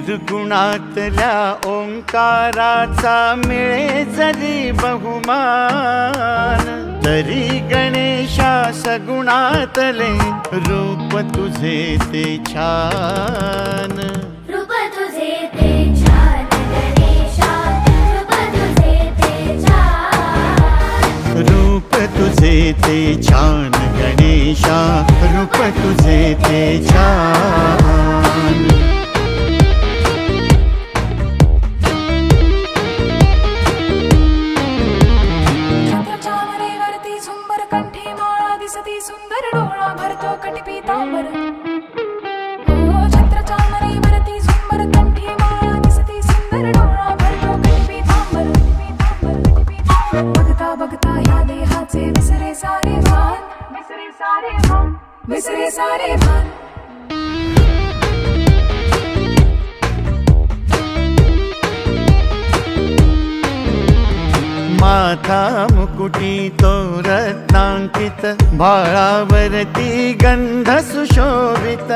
निर्गुणातल्या ओंकाराचा मिळे जरी बहुमान, तरी गणेशा सगुणातले रूप तुझे ते छान। रूप तुझे ते छान गणेशा, रूप तुझे ते छान। रूप तुझे ते छान गणेशा, रूप तुझे ते छान। दिसती सुंदर डोळा भरतो कटी पीतांबर, ओ छत्र चामरे भरती सुंदर कंठी माळा दिसती सुंदर डोळा भरतो कटी पीतांबर, बघता बघता ह्या देहाचे विसरे सारे भान, विसरे सारे भान, विसरे सारे भान। माथा मुकुटी तो रत्नांकित, भाळावरती गंध सुशोभित।